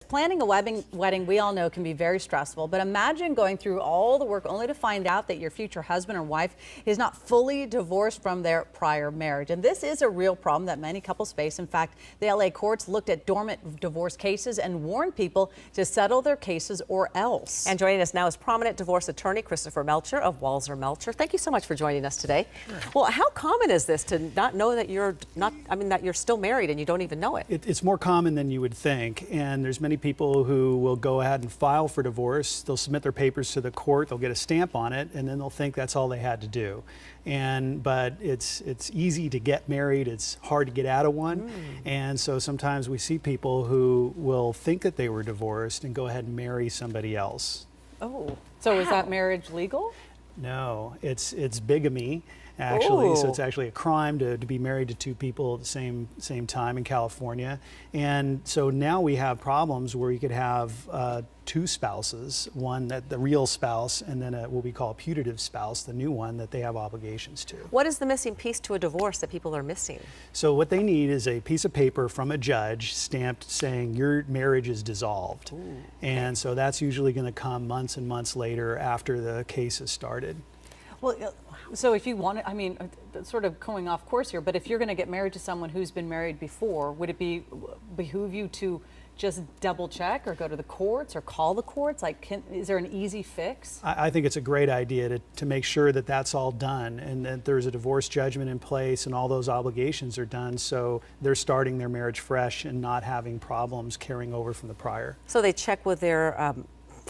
Planning a wedding, we all know, can be very stressful, but imagine going through all the work only to find out that your future husband or wife is not fully divorced from their prior marriage. And this is a real problem that many couples face. In fact, the LA courts looked at dormant divorce cases and warned people to settle their cases or else. And joining us now is prominent divorce attorney Christopher Melcher of Walzer Melcher. Thank you so much for joining us today. Sure. Well, how common is this to not know that that you're still married and you don't even know it? It's more common than you would think, and there's many people who will go ahead and file for divorce. They'll submit their papers to the court, they'll get a stamp on it, and then they'll think that's all they had to do. But it's easy to get married, it's hard to get out of one. And so sometimes we see people who will think that they were divorced and go ahead and marry somebody else. Oh, so is that marriage legal? No, it's bigamy. Actually, Ooh. so it's actually a crime to be married to two people at the same time in California. And so now we have problems where you could have two spouses, one that the real spouse, and then what we call a putative spouse, the new one that they have obligations to. What is the missing piece to a divorce that people are missing? So what they need is a piece of paper from a judge stamped saying your marriage is dissolved. Ooh. And so that's usually going to come months and months later after the case has started. Well, so if you want to, I mean, sort of going off course here, but if you're going to get married to someone who's been married before, would it behoove you to just double check or go to the courts or call the courts? Like, is there an easy fix? I think it's a great idea to make sure that that's all done and that there's a divorce judgment in place and all those obligations are done, so they're starting their marriage fresh and not having problems carrying over from the prior. So they check with their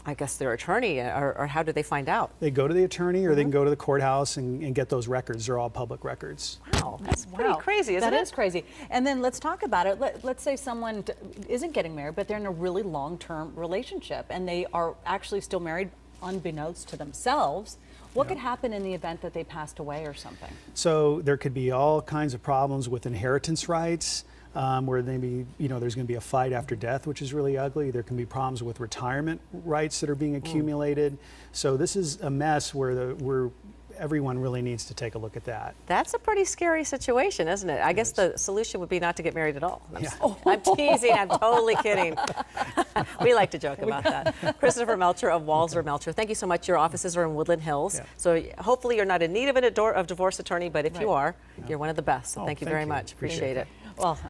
I guess their attorney, or how do they find out? They go to the attorney, or they can go to the courthouse and get those records. They're all public records. Wow, that's pretty crazy, isn't it? That is crazy. And then let's talk about it. Let's say someone isn't getting married, but they're in a really long-term relationship, and they are actually still married unbeknownst to themselves. What could happen in the event that they passed away or something? So there could be all kinds of problems with inheritance rights. Where maybe, there's going to be a fight after death, which is really ugly. There can be problems with retirement rights that are being accumulated. So this is a mess where everyone really needs to take a look at that. That's a pretty scary situation, isn't it? I guess the solution would be not to get married at all. Yeah. I'm teasing, I'm totally kidding. We like to joke about that. Christopher Melcher of Walzer Melcher, thank you so much. Your offices are in Woodland Hills. Yeah. So hopefully you're not in need of a divorce attorney, but if you are, you're one of the best. So thank you very much. Appreciate it. Well,